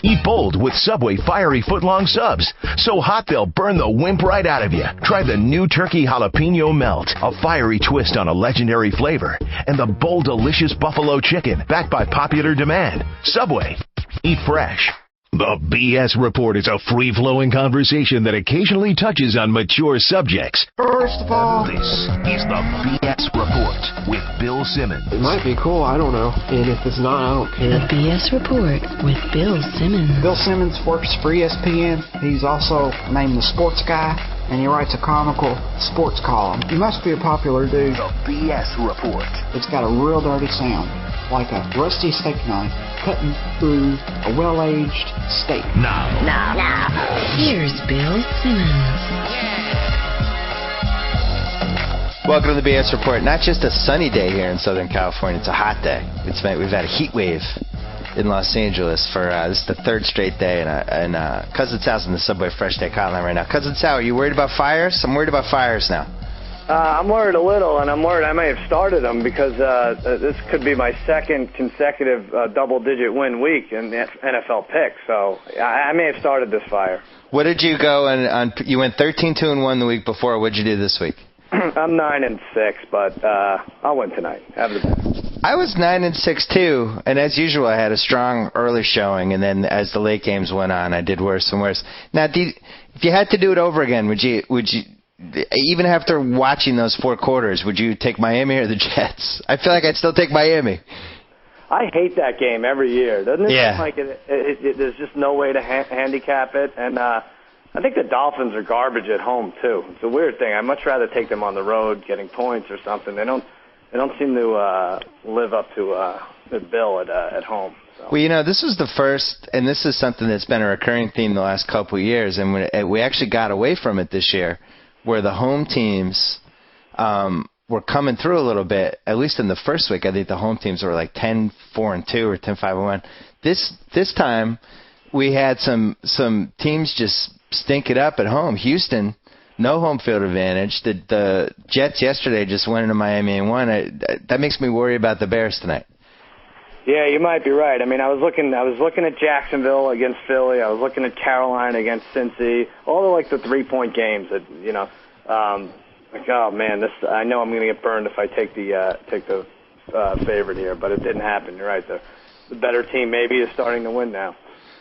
Eat bold with Subway fiery footlong subs. So hot they'll burn the wimp right out of you. Try the new turkey jalapeno melt, a fiery twist on a legendary flavor. And the bold, delicious buffalo chicken, backed by popular demand. Subway. Eat fresh. The BS Report is a free-flowing conversation that occasionally touches on mature subjects. First of all, This is the BS Report with Bill Simmons. it might be cool, I don't know. And if it's not, I don't care. The BS Report with Bill Simmons. Bill Simmons works for ESPN. He's also named the Sports Guy, and he writes a comical sports column. He must be a popular dude. The BS Report. It's got a real dirty sound, like a rusty steak knife cutting through a well-aged steak. Now. Here's Bill Simmons. Welcome to the BS Report. Not just a sunny day here in Southern California, it's a hot day. We've had a heat wave in Los Angeles for this is the third straight day, and Cousin Sal's in the Subway Fresh Day hotline right now. Cousin Sal, are you worried about fires? I'm worried about fires now. I'm worried a little, and I'm worried I may have started them because this could be my second consecutive double-digit win week in the NFL pick. So I may have started this fire. What did you go on? You went 13-2-1 the week before. What did you do this week? I'm 9-6, but I'll win tonight. Have the best. I was 9-6 too, and as usual, I had a strong early showing, and then as the late games went on, I did worse and worse. Now, if you had to do it over again, would you? Even after watching those four quarters, would you take Miami or the Jets? I feel like I'd still take Miami. I hate that game every year, doesn't it? Yeah. Seem like there's just no way to handicap it, and I think the Dolphins are garbage at home too. It's a weird thing. I'd much rather take them on the road, getting points or something. They don't seem to live up to their bill at home. So. Well, this was the first, and this is something that's been a recurring theme the last couple of years, and we actually got away from it this year, where the home teams were coming through a little bit. At least in the first week, I think the home teams were like 10-4-2 or 10-5-1. This time, we had some teams just stink it up at home. Houston, no home field advantage. The Jets yesterday just went into Miami and won. That makes me worry about the Bears tonight. Yeah, you might be right. I mean, I was looking at Jacksonville against Philly. I was looking at Carolina against Cincy. All the 3-point games that oh man, this I know I'm going to get burned if I take the favorite here, but it didn't happen. You're right. The better team maybe is starting to win now.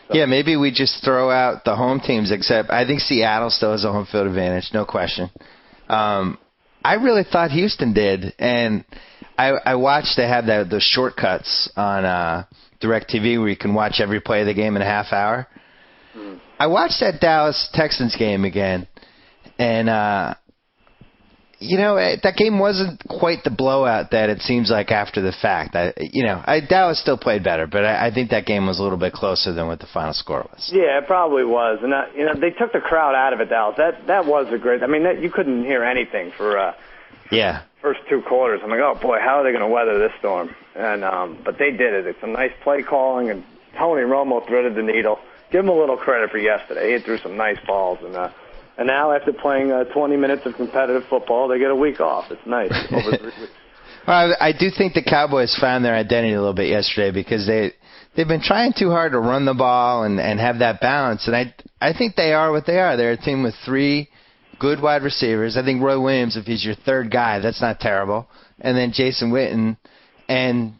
So. Yeah, maybe we just throw out the home teams, except I think Seattle still has a home field advantage, no question. I really thought Houston did, and I watched they have those shortcuts on DirecTV where you can watch every play of the game in a half hour. I watched that Dallas-Texans game again, and that game wasn't quite the blowout that it seems like after the fact. Dallas still played better, but I think that game was a little bit closer than what the final score was. Yeah, it probably was, and they took the crowd out of it, Dallas. That was a great. I mean, you couldn't hear anything for first two quarters. I'm like, oh boy, how are they going to weather this storm? And but they did it. It's some nice play calling, and Tony Romo threaded the needle. Give him a little credit for yesterday. He threw some nice balls, and now after playing 20 minutes of competitive football, they get a week off. It's nice over 3 weeks. Well, I do think the Cowboys found their identity a little bit yesterday because they've been trying too hard to run the ball and have that balance, and I think they are what they are. They're a team with three good wide receivers. I think Roy Williams, if he's your third guy, that's not terrible. And then Jason Witten, and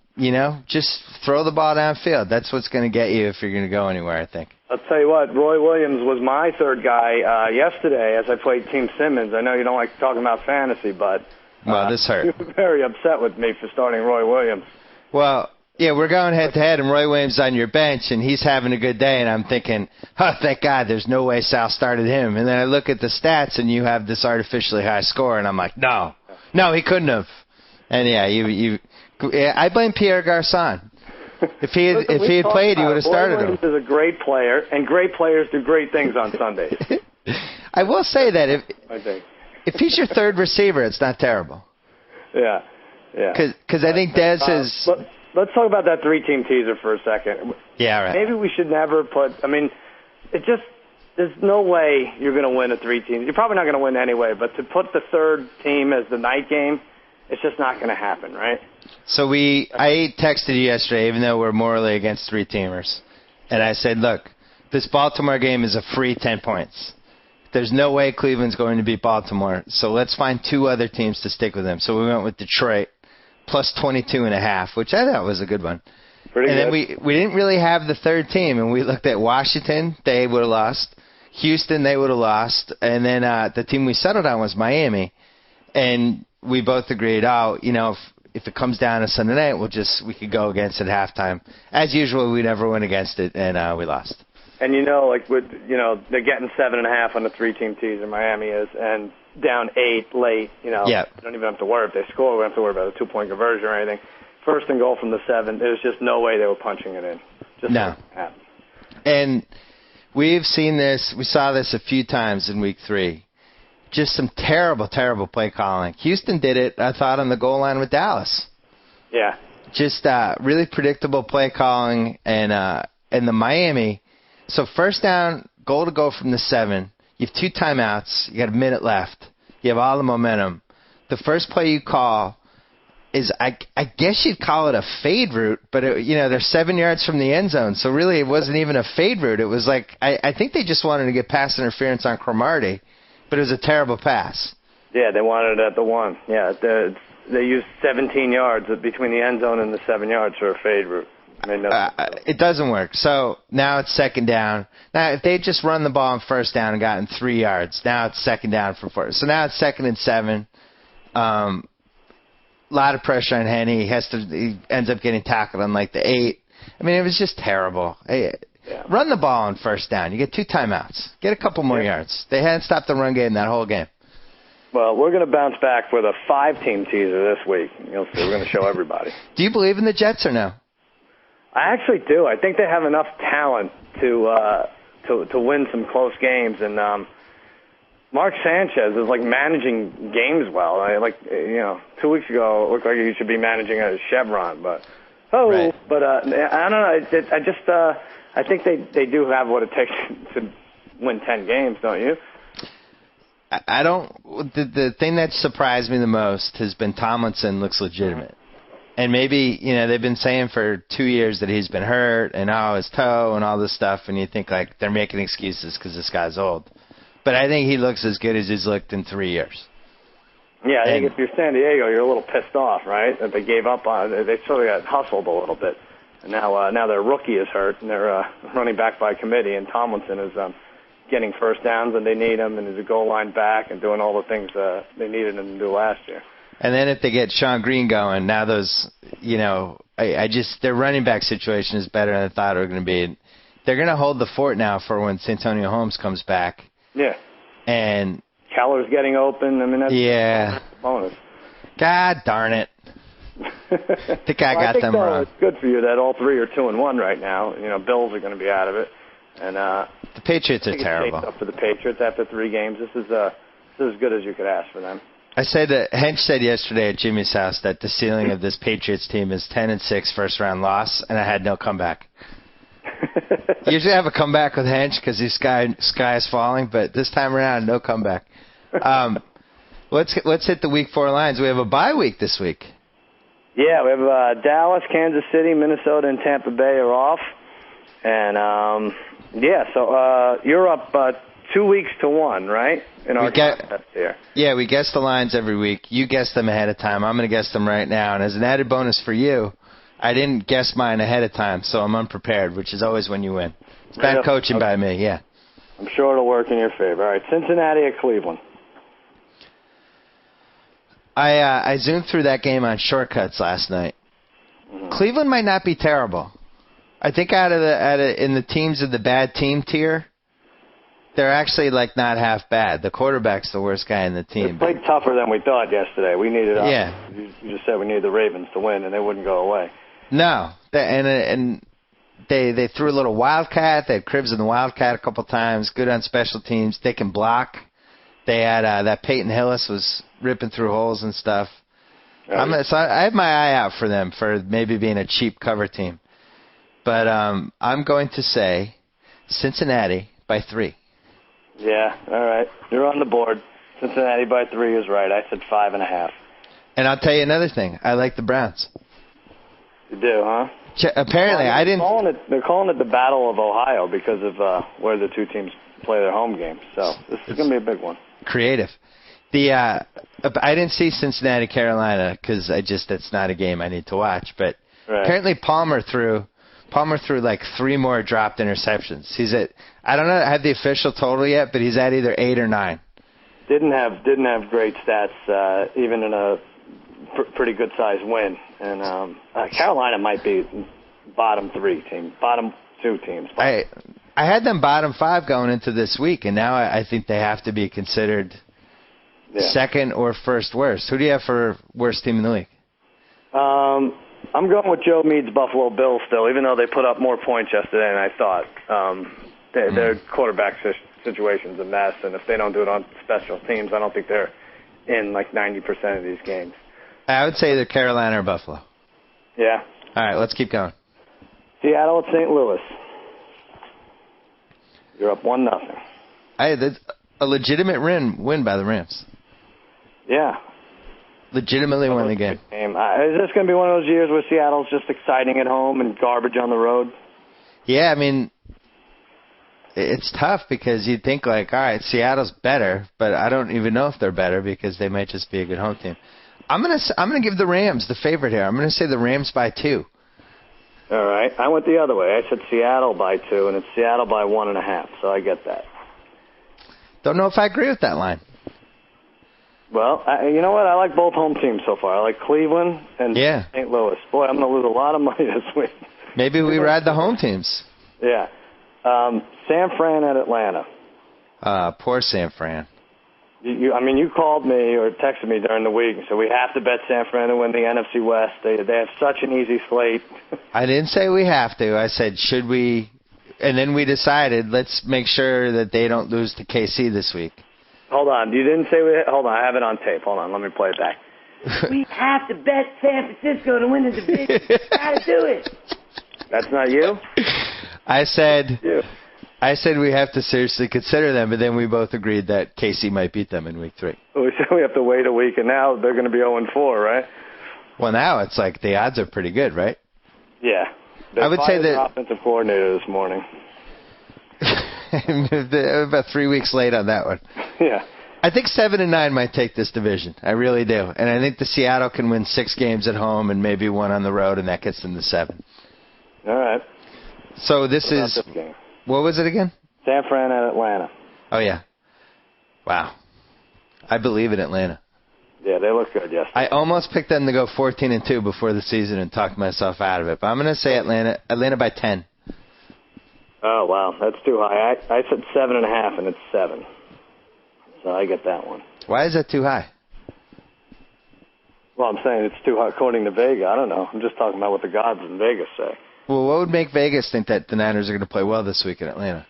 just throw the ball downfield. That's what's going to get you if you're going to go anywhere, I think. I'll tell you what, Roy Williams was my third guy yesterday as I played Team Simmons. I know you don't like talking about fantasy, but this hurt. You were very upset with me for starting Roy Williams. Well, yeah, we're going head-to-head, and Roy Williams is on your bench, and he's having a good day, and I'm thinking, oh, thank God, there's no way Sal started him. And then I look at the stats, and you have this artificially high score, and I'm like, no, he couldn't have. And, yeah, I blame Pierre Garçon. If he had played, he would have started him. Roy Williams is a great player, and great players do great things on Sundays. I will say that if he's your third receiver, it's not terrible. Yeah. Because I think Dez is... Let's talk about that three-team teaser for a second. Yeah, right. Maybe we should never put... I mean, there's no way you're going to win a three-team. You're probably not going to win anyway, but to put the third team as the night game, it's just not going to happen, right? So I texted you yesterday, even though we're morally against three-teamers, and I said, look, this Baltimore game is a free 10 points. There's no way Cleveland's going to beat Baltimore, so let's find 2 other teams to stick with them. So we went with Detroit, plus 22.5, which I thought was a good one. Pretty good. Then we didn't really have the third team, and we looked at Washington. They would have lost. Houston, they would have lost. And then the team we settled on was Miami. And we both agreed, if it comes down to Sunday night, we could go against it at halftime. As usual, we never went against it, and we lost. And they're getting 7.5 on the 3-team teaser, Miami is, and down 8 late. You don't even have to worry if they score. We don't have to worry about a 2-point conversion or anything. First and goal from the 7. There's just no way they were punching it in. No. And we've seen this. We saw this a few times in Week 3. Just some terrible, terrible play calling. Houston did it, I thought, on the goal line with Dallas. Yeah. Just really predictable play calling. And the Miami, so first down, goal to go from the 7. You have 2 timeouts. You got a minute left. You have all the momentum. The first play you call is, I guess you'd call it a fade route, but they're 7 yards from the end zone, so really it wasn't even a fade route. It was like, I think they just wanted to get pass interference on Cromartie, but it was a terrible pass. Yeah, they wanted it at the 1. Yeah, they used 17 yards between the end zone and the 7 yards for a fade route. It doesn't work. So now it's second down. Now, if they just run the ball on first down and gotten 3 yards, now it's second down for 4. So now it's 2nd and 7. A lot of pressure on Henny. He ends up getting tackled on like the 8. I mean, it was just terrible. Run the ball on first down. You get 2 timeouts. Get a couple more yards. They hadn't stopped the run game that whole game. Well, we're going to bounce back with a 5-team teaser this week. You'll see. We're going to show everybody. Do you believe in the Jets or no? I actually do. I think they have enough talent to win some close games, and Mark Sanchez is like managing games well. 2 weeks ago it looked like he should be managing a Chevron, but I don't know. I think they do have what it takes to win 10 games, don't you? I don't. The thing that surprised me the most has been Tomlinson looks legitimate. And maybe, they've been saying for 2 years that he's been hurt and his toe and all this stuff, and you think like they're making excuses because this guy's old. But I think he looks as good as he's looked in 3 years. Yeah, I think if you're San Diego, you're a little pissed off, right? That they gave up on it. They sort of got hustled a little bit. And now their rookie is hurt, and they're running back by committee, and Tomlinson is getting first downs, and they need him, and he's a goal line back and doing all the things they needed him to do last year. And then if they get Sean Green going, now those, their running back situation is better than I thought it was going to be. They're going to hold the fort now for when Santonio Holmes comes back. Yeah. And Keller's getting open. I mean, that's a bonus. God darn it. I think I got them wrong. It's good for you that all 3 are 2-1 right now. Bills are going to be out of it. And the Patriots are terrible. Up for the Patriots after 3 games. This is as good as you could ask for them. I said that Hench said yesterday at Jimmy's house that the ceiling of this Patriots team is 10-6 first-round loss, and I had no comeback. Usually I have a comeback with Hench because the sky is falling, but this time around, no comeback. Let's hit the Week 4 lines. We have a bye week this week. Yeah, we have Dallas, Kansas City, Minnesota, and Tampa Bay are off. And, so you're up 2-1, right? In our contest here. Yeah, we guess the lines every week. You guess them ahead of time. I'm going to guess them right now. And as an added bonus for you, I didn't guess mine ahead of time, so I'm unprepared, which is always when you win. It's bad coaching by me, yeah. I'm sure it'll work in your favor. All right, Cincinnati at Cleveland. I zoomed through that game on shortcuts last night. Mm-hmm. Cleveland might not be terrible. I think in the teams of the bad team tier, they're actually like not half bad. The quarterback's the worst guy in the team. They played tougher than we thought yesterday. We needed you just said we needed the Ravens to win, and they wouldn't go away. No, and they threw a little wildcat. They had Cribbs in the wildcat a couple times. Good on special teams. They can block. They had that Peyton Hillis was ripping through holes and stuff. So I have my eye out for them for maybe being a cheap cover team. But I'm going to say Cincinnati by 3. Yeah, all right. You're on the board. Cincinnati by 3 is right. I said 5.5. And I'll tell you another thing. I like the Browns. You do, huh? Apparently, I didn't. They're calling it the Battle of Ohio because of where the two teams play their home games. So this is going to be a big one. Creative. I didn't see Cincinnati, Carolina because it's not a game I need to watch. But apparently Palmer threw like 3 more dropped interceptions. He's at, I don't know, I have the official total yet, but he's at either 8 or 9. Didn't have great stats even in a pretty good sized win. And Carolina might be bottom 2 teams. I had them bottom 5 going into this week, and now I think they have to be considered second or first worst. Who do you have for worst team in the league? I'm going with Joe Meade's Buffalo Bills still, even though they put up more points yesterday than I thought. Their quarterback situation's a mess, and if they don't do it on special teams, I don't think they're in like 90% of these games. I would say either Carolina or Buffalo. Yeah. All right, let's keep going. Seattle at St. Louis. You're up 1-0. That's a legitimate win by the Rams. Yeah. Legitimately won the game. Is this going to be one of those years where Seattle's just exciting at home and garbage on the road? Yeah, I mean, it's tough because you'd think like, all right, Seattle's better, but I don't even know if they're better because they might just be a good home team. I'm gonna give the Rams the favorite here. I'm gonna say the Rams by 2. All right, I went the other way. I said Seattle by 2, and it's Seattle by 1.5. So I get that. Don't know if I agree with that line. Well, you know what? I like both home teams so far. I like Cleveland and St. Louis. Boy, I'm going to lose a lot of money this week. Maybe we ride the home teams. Yeah. San Fran at Atlanta. Poor San Fran. You called me or texted me during the week and said we have to bet San Fran to win the NFC West. They have such an easy slate. I didn't say we have to. I said, should we? And then we decided, let's make sure that they don't lose to KC this week. Hold on. You didn't say hold on. I have it on tape. Hold on. Let me play it back. We have to bet San Francisco to win the division. Gotta do it. That's not you? I said we have to seriously consider them, but then we both agreed that KC might beat them in week 3. We said we have to wait a week, and now they're going to be 0-4, right? Well, now it's like the odds are pretty good, right? Yeah. I would say that offensive coordinator this morning. About 3 weeks late on that one. Yeah. I think 7-9 might take this division. I really do. And I think the Seattle can win 6 games at home and maybe 1 on the road, and that gets them to 7. All right. So this game? What was it again? San Fran at Atlanta. Oh, yeah. Wow. I believe in Atlanta. Yeah, they look good yesterday. I almost picked them to go 14-2 before the season and talked myself out of it. But I'm going to say Atlanta by 10. Oh, wow. That's too high. I said 7.5, and it's 7. So I get that one. Why is that too high? Well, I'm saying it's too high according to Vegas. I don't know. I'm just talking about what the gods in Vegas say. Well, what would make Vegas think that the Niners are going to play well this week in Atlanta?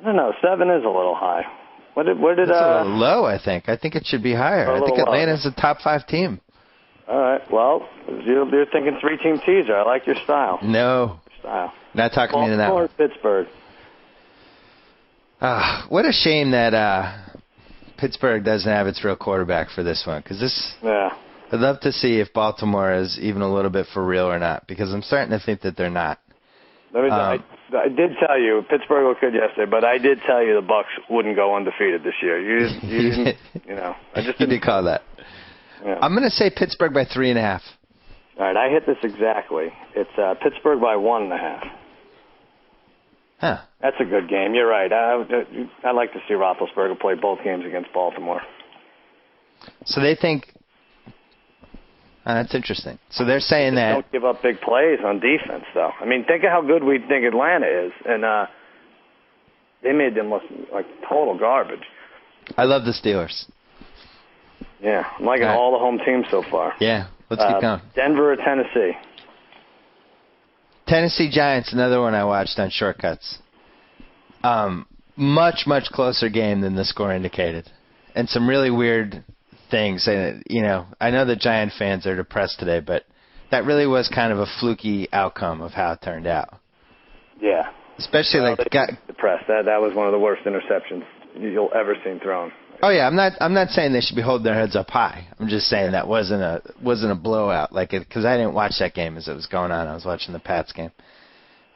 I don't know. 7 is a little high. Where did It's a little low, I think. I think it should be higher. I think Atlanta's a top 5 team. All right. Well, you're thinking 3-team teaser. I like your style. No. Not talking me into that one. Pittsburgh. What a shame that Pittsburgh doesn't have its real quarterback for this one. Yeah. I'd love to see if Baltimore is even a little bit for real or not, because I'm starting to think that they're not. I did tell you, Pittsburgh looked good yesterday, but I did tell you the Bucs wouldn't go undefeated this year. You didn't, I just didn't. You did call that. Yeah. I'm going to say Pittsburgh by 3.5. All right, I hit this exactly. It's Pittsburgh by 1.5. Huh. That's a good game. You're right. I'd like to see Roethlisberger play both games against Baltimore. So they think... that's interesting. So they're saying that... Don't give up big plays on defense, though. I mean, think of how good we think Atlanta is, and they made them look like total garbage. I love the Steelers. Yeah, I'm liking all the home teams so far. Yeah, let's keep going. Denver or Tennessee? Tennessee Giants, another one I watched on Shortcuts. Much, much closer game than the score indicated. And some really weird things. And, I know the Giant fans are depressed today, but that really was kind of a fluky outcome of how it turned out. Yeah. Especially depressed. That was one of the worst interceptions you'll ever seen thrown. Oh yeah, I'm not saying they should be holding their heads up high. I'm just saying that wasn't a blowout because I didn't watch that game as it was going on. I was watching the Pats game.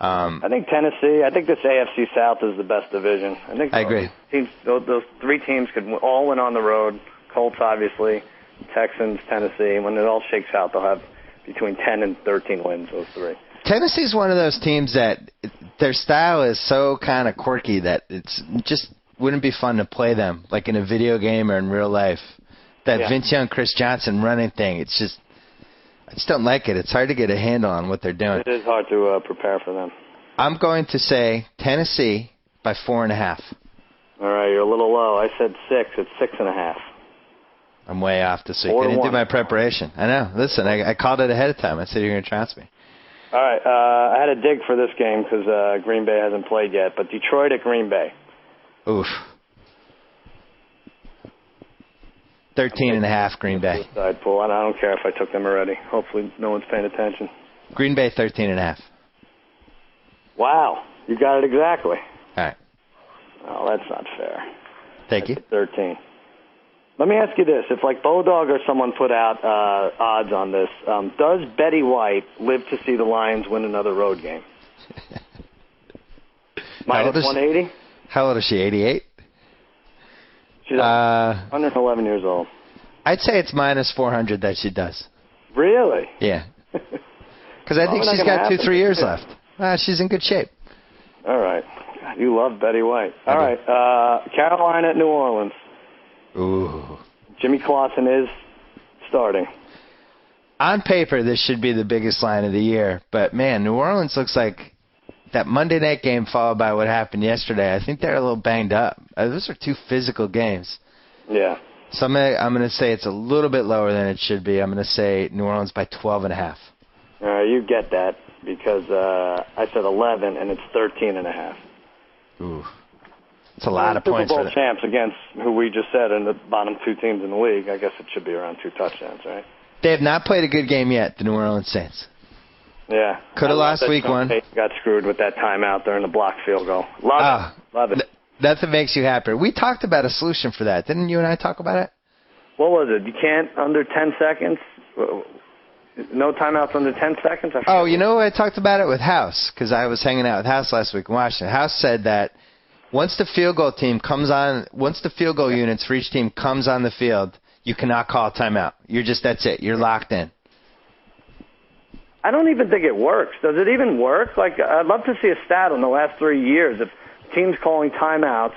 I think Tennessee. I think this AFC South is the best division. I agree. Those three teams could all win on the road. Colts, obviously, Texans, Tennessee. When it all shakes out, they'll have between 10 and 13 wins. Those three. Tennessee's one of those teams that their style is so kind of quirky that it's just wouldn't be fun to play them like in a video game or in real life. That Vince Young, Chris Johnson running thing. It's just. I just don't like it. It's hard to get a handle on what they're doing. It is hard to prepare for them. I'm going to say Tennessee by 4.5. All right, you're a little low. I said 6. It's 6.5. I'm way off this week. I didn't do my preparation. I know. Listen, I called it ahead of time. I said you're going to trounce me. All right, I had a dig for this game because Green Bay hasn't played yet, but Detroit at Green Bay. Oof. 13.5 Green Bay. Side pool. I don't care if I took them already. Hopefully no one's paying attention. Green Bay 13.5. Wow, you got it exactly. All right. Oh, that's not fair. Thank you. 13. Let me ask you this. If, like, Bodog or someone put out odds on this, does Betty White live to see the Lions win another road game? Minus 180? How old is she, 88? She's 111 years old. I'd say it's minus 400 that she does. Really? Yeah. Because I think she's got 2-3 years left. She's in good shape. All right. God, you love Betty White. All right. Carolina at New Orleans. Ooh. Jimmy Clausen is starting. On paper, this should be the biggest line of the year. But, man, New Orleans looks like that Monday night game followed by what happened yesterday. I think they're a little banged up. Those are two physical games. Yeah. So I'm going to say it's a little bit lower than it should be. I'm going to say New Orleans by 12.5. All right, you get that because I said 11 and it's 13.5. Ooh. It's a lot of points for Super Bowl champs against who we just said are the bottom two teams in the league. I guess it should be around 2 touchdowns, right? They have not played a good game yet, the New Orleans Saints. Yeah. Could have lost week one. Got screwed with that timeout there in the block field goal. Love it. That's what makes you happier. We talked about a solution for that. Didn't you and I talk about it? What was it? You can't under 10 seconds? No timeouts under 10 seconds? You know, I talked about it with House because I was hanging out with House last week in Washington. House said that once the field goal units for each team comes on the field, you cannot call a timeout. That's it. You're locked in. I don't even think it works. Does it even work? Like, I'd love to see a stat on the last 3 years. If teams calling timeouts,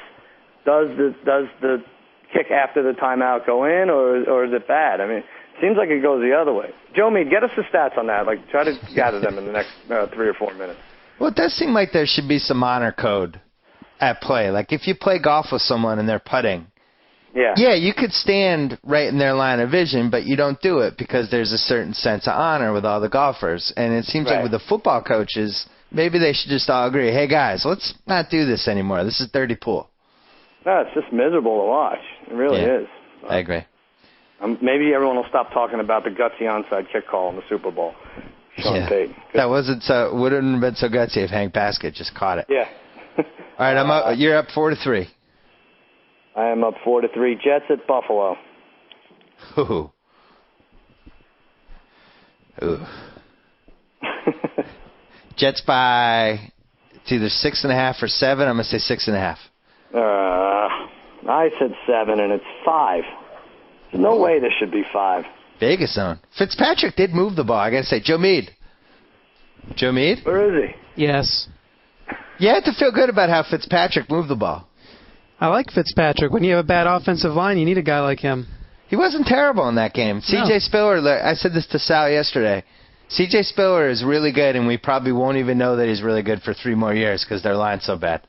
does the kick after the timeout go in, or is it bad? I mean, it seems like it goes the other way. Joe Mead, get us the stats on that. Like, try to gather them in the next 3 or 4 minutes. Well, it does seem like there should be some honor code at play. Like, if you play golf with someone and they're putting, yeah, you could stand right in their line of vision, but you don't do it because there's a certain sense of honor with all the golfers. And it seems like with the football coaches, maybe they should just all agree, hey, guys, let's not do this anymore. This is dirty pool. No, it's just miserable to watch. It really is. I agree. Maybe everyone will stop talking about the gutsy onside kick call in the Super Bowl. Sean Payton. That wouldn't have been so gutsy if Hank Baskett just caught it. Yeah. All right, you're up 4-3. I am up 4-3. Jets at Buffalo. Ooh. Jets by it's either 6.5 or 7. I'm gonna say 6.5. I said 7, and it's 5. There's no way this should be 5. Vegas zone. Fitzpatrick did move the ball. I gotta say, Joe Mead. Where is he? Yes. You have to feel good about how Fitzpatrick moved the ball. I like Fitzpatrick. When you have a bad offensive line, you need a guy like him. He wasn't terrible in that game. C.J. Spiller, I said this to Sal yesterday. C.J. Spiller is really good, and we probably won't even know that he's really good for 3 more years because their line's so bad.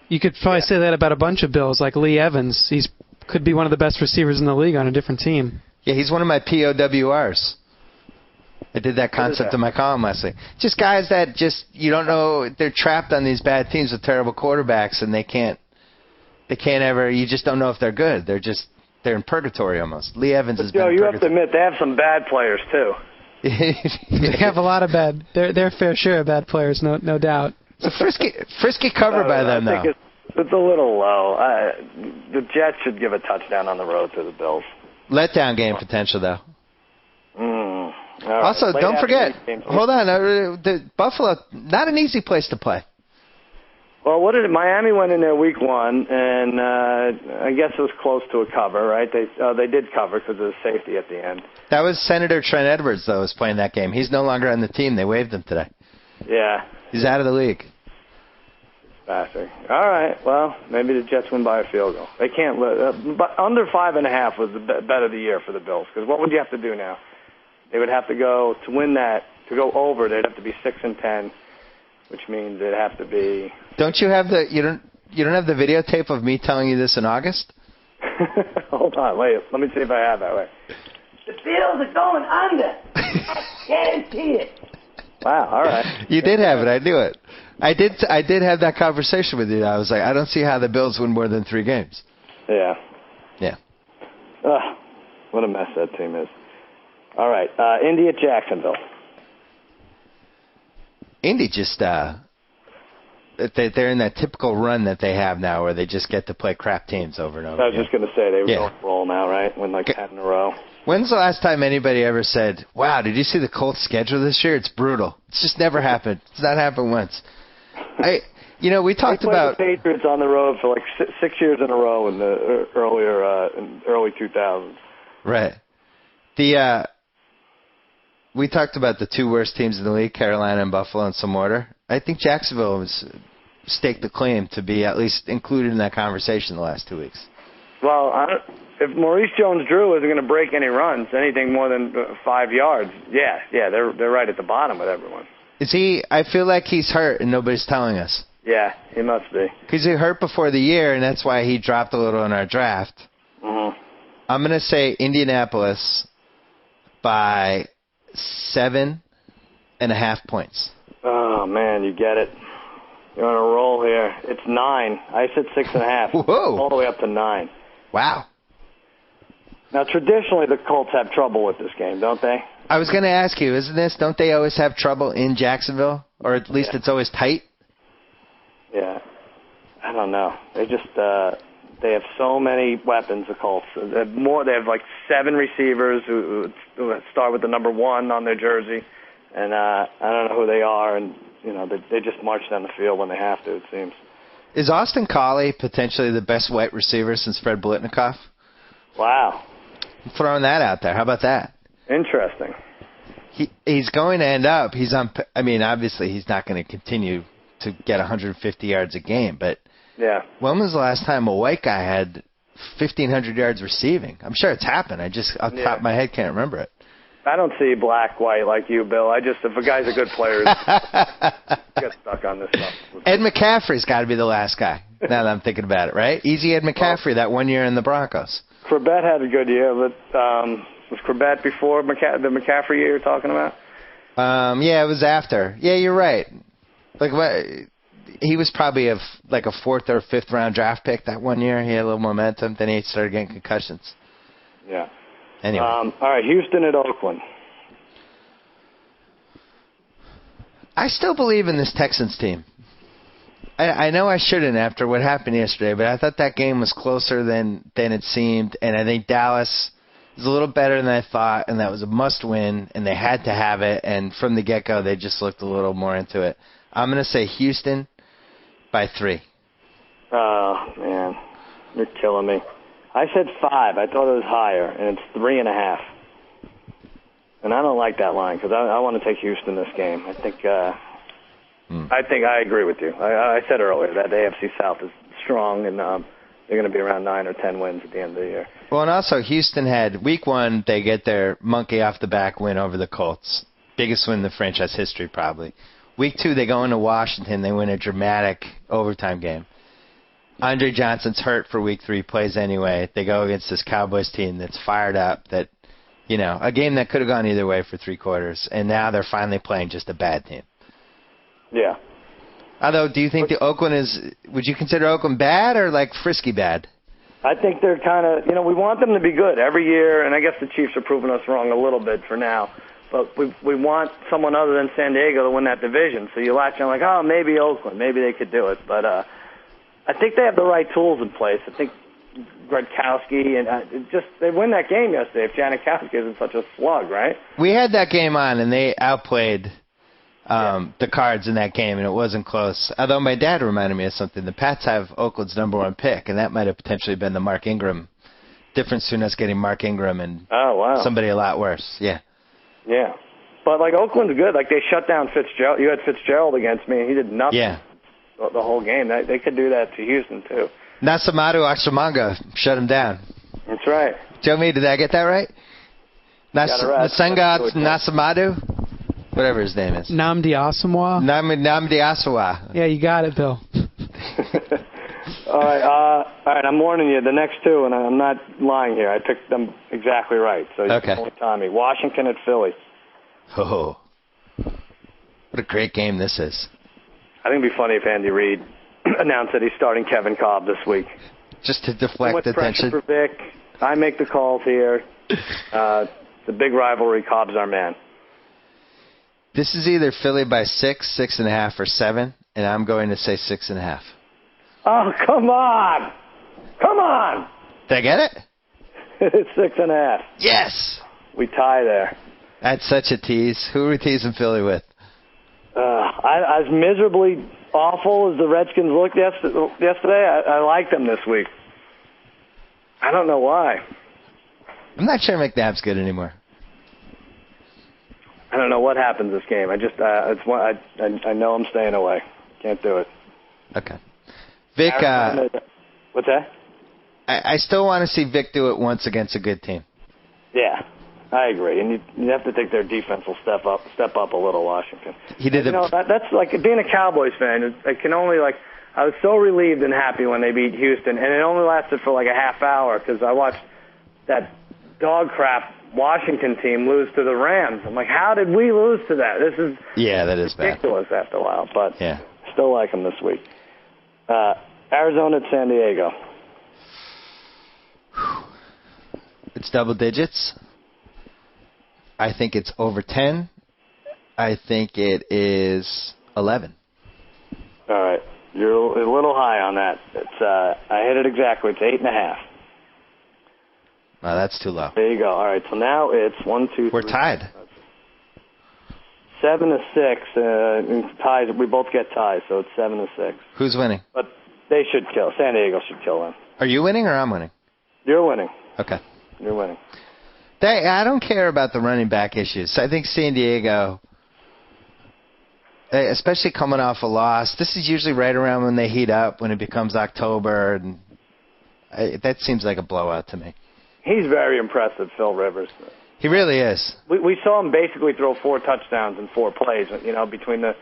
You could probably say that about a bunch of Bills, like Lee Evans. He's could be one of the best receivers in the league on a different team. Yeah, he's one of my POWRs. I did that concept in my column last week. Just guys that you don't know, they're trapped on these bad teams with terrible quarterbacks, and they can't ever, you just don't know if they're good. They're in purgatory almost. Lee Evans has been in purgatory. You have to admit, they have some bad players, too. They have a lot of bad, their fair share of bad players, no doubt. It's a frisky cover by them, though. It's a little low. The Jets should give a touchdown on the road to the Bills. Letdown game potential, though. Right. Also, don't forget, hold on, the Buffalo, not an easy place to play. Well, Miami went in there week 1, and I guess it was close to a cover, right? They did cover because of the safety at the end. That was Senator Trent Edwards, though, was playing that game. He's no longer on the team. They waived him today. Yeah. He's out of the league. Bastard. All right. Well, maybe the Jets win by a field goal. They can't. But under 5.5 was the bet of the year for the Bills. Because what would you have to do now? They would have to go to win that. To go over, they'd have to be 6-10, which means it'd have to be. Don't you have you don't have the videotape of me telling you this in August? Hold on. Wait. Let me see if I have that. Wait. The Bills are going under. Guarantee it. Wow. All right. You did have it. I knew it. I did have that conversation with you. I was like, I don't see how the Bills win more than 3 games. Yeah. Yeah. What a mess that team is. All right. Indy at Jacksonville. Indy just they're in that typical run that they have now where they just get to play crap teams over and over. I was just going to say they were roll now, right? Win like 10 in a row. When's the last time anybody ever said, wow, did you see the Colts schedule this year? It's brutal. It's just never happened. It's not happened once. We talked about the Patriots on the road for like 6 years in a row in the early 2000s. Right. We talked about the 2 worst teams in the league, Carolina and Buffalo, in some order. I think Jacksonville has staked the claim to be at least included in that conversation the last 2 weeks. Well, if Maurice Jones-Drew isn't going to break any runs, anything more than 5 yards, they're right at the bottom with everyone. Is he? I feel like he's hurt and nobody's telling us. Yeah, he must be. Because he hurt before the year, and that's why he dropped a little in our draft. Mm-hmm. I'm going to say Indianapolis by 7.5 points. Oh, man, you get it. You're on a roll here. It's 9. I said 6.5. Whoa. All the way up to 9. Wow. Now, traditionally, the Colts have trouble with this game, don't they? I was going to ask you, don't they always have trouble in Jacksonville? Or at least it's always tight? Yeah. I don't know. They just, they have so many weapons, the Colts. They have like 7 receivers who start with the number 1 on their jersey. And I don't know who they are. And, they just march down the field when they have to, it seems. Is Austin Collie potentially the best white receiver since Fred Biletnikoff? Wow. I'm throwing that out there. How about that? Interesting. He's going to end up. Obviously he's not going to continue to get 150 yards a game, but yeah. When was the last time a white guy had 1,500 yards receiving? I'm sure it's happened. I just, off the top of my head, can't remember it. I don't see black, white like you, Bill. If a guy's a good player, get stuck on this stuff. Ed McCaffrey's got to be the last guy, now that I'm thinking about it, right? Easy Ed McCaffrey that 1 year in the Broncos. Corbett had a good year, but was Corbett before the McCaffrey year you're talking about? Yeah, it was after. Yeah, you're right. He was probably a 4th or 5th round draft pick that 1 year. He had a little momentum. Then he started getting concussions. Yeah. Anyway. All right, Houston at Oakland. I still believe in this Texans team. I know I shouldn't after what happened yesterday, but I thought that game was closer than it seemed, and I think Dallas is a little better than I thought, and that was a must-win, and they had to have it, and from the get-go they just looked a little more into it. I'm going to say Houston by 3. Oh, man. You're killing me. I said 5. I thought it was higher, and it's 3.5. And I don't like that line because I want to take Houston this game. I think I agree with you. I said earlier that the AFC South is strong, and they're going to be around 9 or 10 wins at the end of the year. Well, and also Houston had week 1, they get their monkey off the back win over the Colts. Biggest win in the franchise history, probably. Week 2, they go into Washington. They win a dramatic overtime game. Andre Johnson's hurt for week 3, plays anyway. They go against this Cowboys team that's fired up, that, a game that could have gone either way for 3 quarters, and now they're finally playing just a bad team. Yeah. Although, do you think would you consider Oakland bad or frisky bad? I think they're kind of, we want them to be good every year, and I guess the Chiefs are proving us wrong a little bit for now. But we want someone other than San Diego to win that division. So you latch on maybe Oakland, maybe they could do it. But I think they have the right tools in place. I think Gronkowski and they win that game yesterday if Janikowski isn't such a slug, right? We had that game on, and they outplayed the Cards in that game, and it wasn't close. Although my dad reminded me of something. The Pats have Oakland's #1 pick, and that might have potentially been the Mark Ingram difference between us getting Mark Ingram and somebody a lot worse. Yeah. Yeah. But, like, Oakland's good. Like, they shut down Fitzgerald. You had Fitzgerald against me, and he did nothing the whole game. They could do that to Houston, too. Nasamadu Aksamanga shut him down. That's right. Tell me, did I get that right? Nasengat Nasamadu? Whatever his name is. Nnamdi Asomugha? Nnamdi Asomugha. Yeah, you got it, Bill. All right, I'm warning you, the next two, and I'm not lying here. I picked them exactly right. So you can only tell me. Washington at Philly. Oh, what a great game this is. I think it'd be funny if Andy Reid announced that he's starting Kevin Cobb this week. Just to deflect attention. Pressure for Vic. I make the calls here. The big rivalry, Cobb's our man. This is either Philly by 6, 6.5, or 7, and I'm going to say 6.5. Oh, come on. Come on. Did I get it? It's 6.5. Yes. We tie there. That's such a tease. Who are we teasing Philly with? As miserably awful as the Redskins looked yesterday, I like them this week. I don't know why. I'm not sure McNabb's good anymore. I don't know what happens this game. I know I'm staying away. Can't do it. Okay. Vic, what's that? I still want to see Vic do it once against a good team. Yeah, I agree. And you have to think their defense will step up a little, Washington. He did it. That's like being a Cowboys fan. I can only I was so relieved and happy when they beat Houston, and it only lasted for like a half hour because I watched that dog crap Washington team lose to the Rams. I'm like, how did we lose to that? This is that is ridiculous bad. After a while, but still like them this week. Arizona at San Diego. It's double digits. I think it's over 10. I think it is 11. All right. You're a little high on that. I hit it exactly. It's 8.5. Wow, that's too low. There you go. All right, so now it's 1, 2, 3. We're tied. 7-6. Ties. We both get ties, so it's 7-6. Who's winning? But they should kill. San Diego should kill them. Are you winning or I'm winning? You're winning. Okay. You're winning. I don't care about the running back issues. I think San Diego, especially coming off a loss, this is usually right around when they heat up, when it becomes October, and that seems like a blowout to me. He's very impressive, Phil Rivers. He really is. We saw him basically throw 4 touchdowns in 4 plays, between the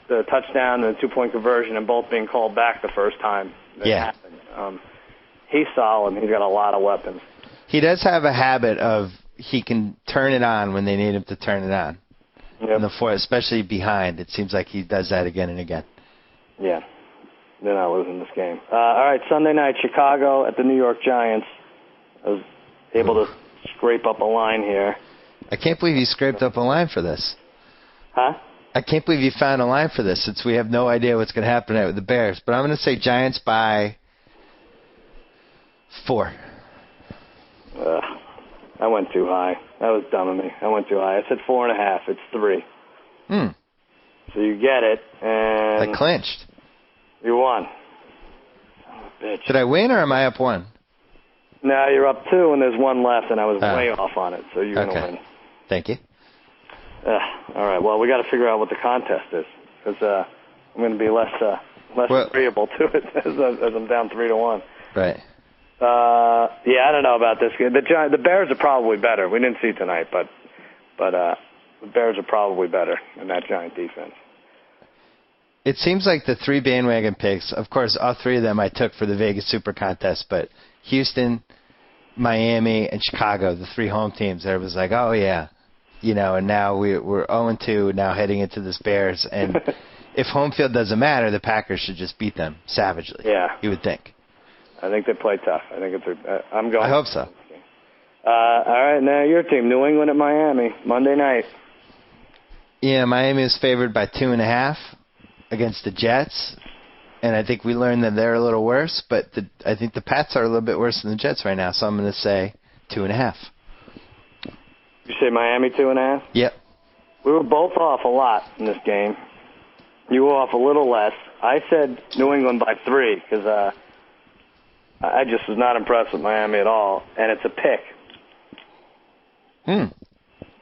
touchdown and the 2-point conversion and both being called back the first time that happened. He's solid, and he's got a lot of weapons. He does have a habit of he can turn it on when they need him to turn it on. Yep. Especially behind. It seems like he does that again and again. Yeah. They're not losing this game. All right, Sunday night, Chicago at the New York Giants. I was able to scrape up a line here. I can't believe you scraped up a line for this. Huh? I can't believe you found a line for this since we have no idea what's going to happen with the Bears. But I'm going to say Giants by 4. I went too high. That was dumb of me. I went too high. I said 4.5. It's 3. So you get it, and I clinched. You won. Son of a bitch. Did I win, or am I up 1? No, you're up 2, and there's 1 left, and I was way off on it, so you're going to win. Thank you. All right. Well, we got to figure out what the contest is, because I'm going to be less agreeable to it as I'm down 3-1. Right. I don't know about this. The Bears are probably better. We didn't see tonight, but the Bears are probably better than that Giant defense. It seems like the 3 bandwagon picks, of course, all 3 of them I took for the Vegas Super Contest, but Houston, Miami, and Chicago, the 3 home teams, there was like, oh, yeah. And now we're 0-2 now heading into this Bears. And if home field doesn't matter, the Packers should just beat them savagely. Yeah. You would think. I think they play tough. I think I'm going. I hope so. All right, now your team, New England at Miami, Monday night. Yeah, Miami is favored by 2.5 against the Jets. and I think we learned that they're a little worse, but I think the Pats are a little bit worse than the Jets right now, so I'm going to say 2.5. You say Miami 2.5? Yep. We were both off a lot in this game. You were off a little less. I said New England by 3 because I just was not impressed with Miami at all, and it's a pick.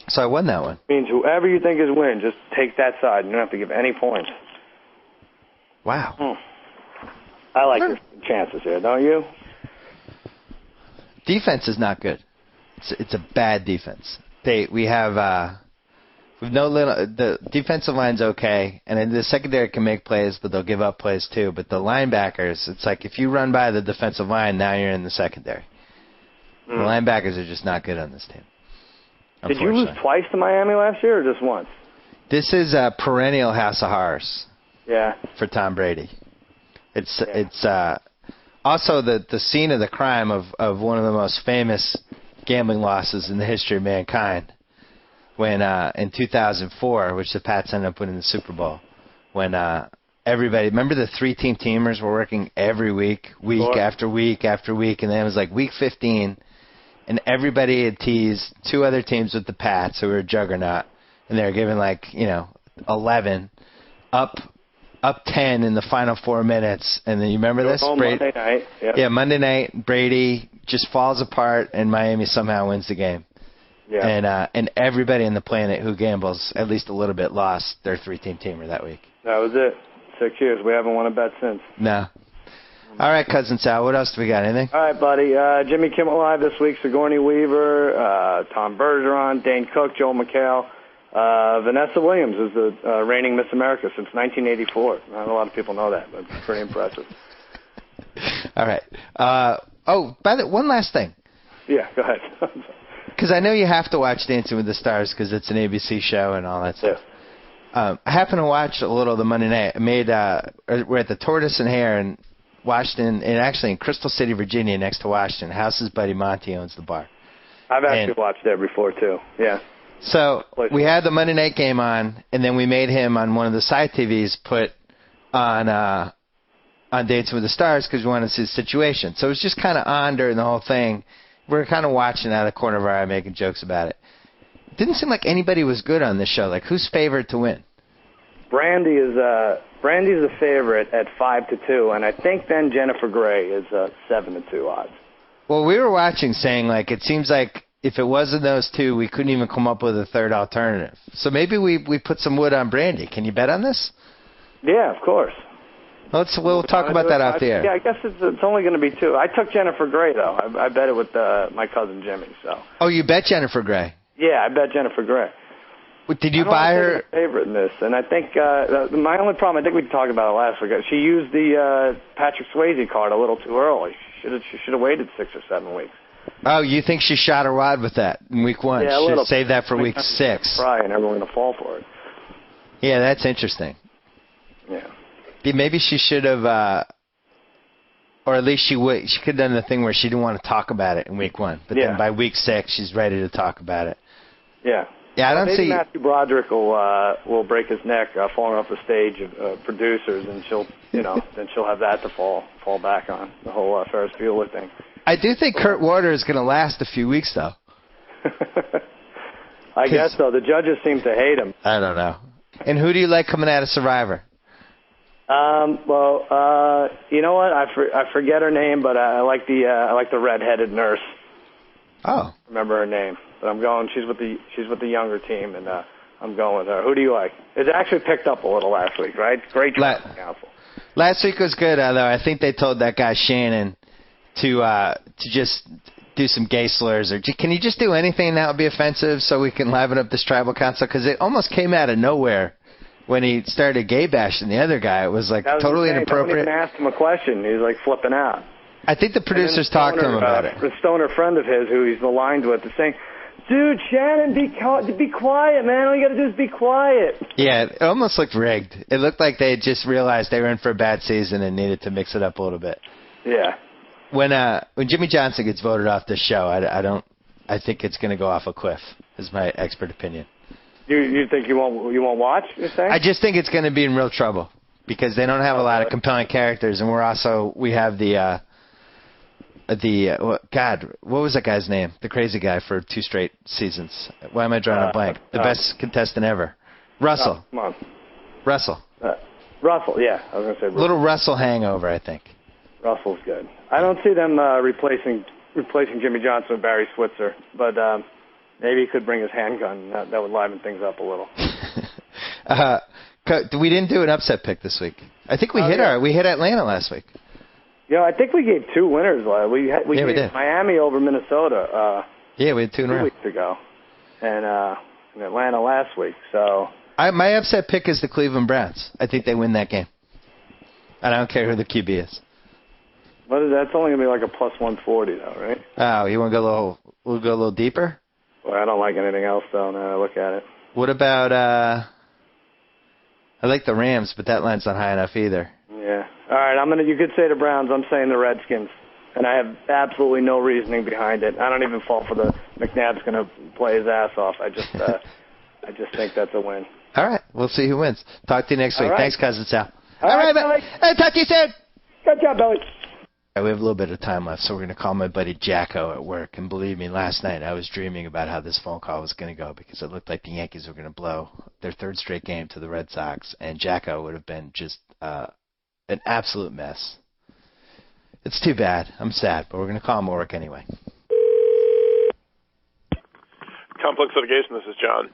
So I won that one. Means whoever you think is winning, just take that side. You don't have to give any points. Wow. I like your chances here, don't you? Defense is not good. It's a bad defense. The defensive line's okay, and then the secondary can make plays, but they'll give up plays too. But the linebackers, it's like if you run by the defensive line, now you're in the secondary. The linebackers are just not good on this team. Did you lose twice to Miami last year, or just once? This is a perennial house of horrors. Yeah. For Tom Brady. It's also the scene of the crime of one of the most famous gambling losses in the history of mankind. When in 2004, which the Pats ended up winning the Super Bowl, when everybody, remember the 3-team teamers were working every week after week after week, and then it was like week 15, and everybody had teased 2 other teams with the Pats who were a juggernaut, and they were given 11 up 10 in the final 4 minutes, and then you remember this? Monday night. Yep. Yeah, Monday night, Brady just falls apart, and Miami somehow wins the game. Yeah. And everybody on the planet who gambles at least a little bit lost their 3-team teamer that week. That was it. 6 years. We haven't won a bet since. No. All right, Cousin Sal, what else do we got? Anything? All right, buddy. Jimmy Kimmel Live this week, Sigourney Weaver, Tom Bergeron, Dane Cook, Joel McHale. Vanessa Williams is the reigning Miss America since 1984. Not a lot of people know that, but it's pretty impressive. All right. One last thing. Yeah, go ahead. Because I know you have to watch Dancing with the Stars because it's an ABC show and all that stuff. Yeah. I happened to watch a little of the Monday night. We're at the Tortoise and Hare in Washington, and actually in Crystal City, Virginia, next to Washington. House's buddy Monty owns the bar. I've actually watched there before, too. Yeah. So we had the Monday night game on, and then we made him on one of the side TVs put on Dancing with the Stars because we wanted to see the situation. So it was just kind of on during the whole thing. We were kind of watching out of the corner of our eye, making jokes about it. Didn't seem like anybody was good on this show. Like, who's favored to win? Brandy's the favorite at 5-2, and I think then Jennifer Grey is 7-2 odds. Well, we were watching, saying it seems like if it wasn't those two, we couldn't even come up with a third alternative. So maybe we put some wood on Brandy. Can you bet on this? Yeah, of course. We'll talk about that off the air. Yeah, I guess it's only going to be 2. I took Jennifer Grey, though. I bet it with my cousin Jimmy. So. Oh, you bet Jennifer Grey? Yeah, I bet Jennifer Grey. Did you buy her? Favorite in this, and I think my only problem. I think we talked about it last week. She used the Patrick Swayze card a little too early. She should have waited 6 or 7 weeks. Oh, you think she shot her wad with that in week 1? Yeah, she should save that for week 6. Try, and everyone's going to fall for it. Yeah, that's interesting. Yeah. Maybe she should have, or at least she could have done the thing where she didn't want to talk about it in week 1, but then by week 6 she's ready to talk about it. Yeah. Yeah, I don't maybe see. Matthew Broderick will break his neck falling off the stage of producers, and she'll have that to fall back on, the whole Ferris Bueller thing. I do think Kurt Warner is going to last a few weeks though. I guess so. The judges seem to hate him. I don't know. And who do you like coming out of Survivor? You know what? I forget her name, but I like the redheaded nurse. Oh. Remember her name? But I'm going. She's with the younger team, and I'm going with her. Who do you like? It actually picked up a little last week, right? Great job, counsel. Last week was good, although I think they told that guy Shannon to just do some gay slurs, or can you just do anything that would be offensive so we can liven up this tribal council? Because it almost came out of nowhere. When he started gay bashing the other guy, it was totally inappropriate. Don't even ask him a question. He's flipping out. I think the producers talked to him about it. A stoner friend of his who he's aligned with is saying, "Dude, Shannon, be quiet, man. All you got to do is be quiet." Yeah, it almost looked rigged. It looked like they had just realized they were in for a bad season and needed to mix it up a little bit. Yeah. When Jimmy Johnson gets voted off this show, I think it's going to go off a cliff. Is my expert opinion. You think you won't watch? You're saying? I just think it's going to be in real trouble because they don't have a lot of compelling characters, and we have the what was that guy's name? The crazy guy for 2 straight seasons. Why am I drawing a blank? The best contestant ever. Russell. Come on. Russell. Russell, yeah. I was going to say Russell. Little Russell hangover, I think. Russell's good. I don't see them replacing Jimmy Johnson with Barry Switzer, but maybe he could bring his handgun. That would liven things up a little. We didn't do an upset pick this week. I think we hit Atlanta last week. Yeah, I think we gave 2 winners. We did. Miami over Minnesota. We had 2 in a row. 2 weeks ago, and Atlanta last week. So my upset pick is the Cleveland Browns. I think they win that game. And I don't care who the QB is. But that's only gonna be like a plus 140 though, right? Oh, you want to go a little deeper? Well, I don't like anything else though. Now I look at it. What about I like the Rams, but that line's not high enough either. Yeah. All right, you could say the Browns. I'm saying the Redskins, and I have absolutely no reasoning behind it. I don't even fall for the McNabb's going to play his ass off. I just think that's a win. All right, we'll see who wins. Talk to you next week. Right. Thanks, Cousin Sal. All right, Billy. Hey, talk to you soon. Good job, Billy. We have a little bit of time left, so we're going to call my buddy JackO at work. And believe me, last night I was dreaming about how this phone call was going to go because it looked like the Yankees were going to blow their 3rd straight game to the Red Sox, and JackO would have been just an absolute mess. It's too bad. I'm sad, but we're going to call him at work anyway. Complex Litigation, this is John.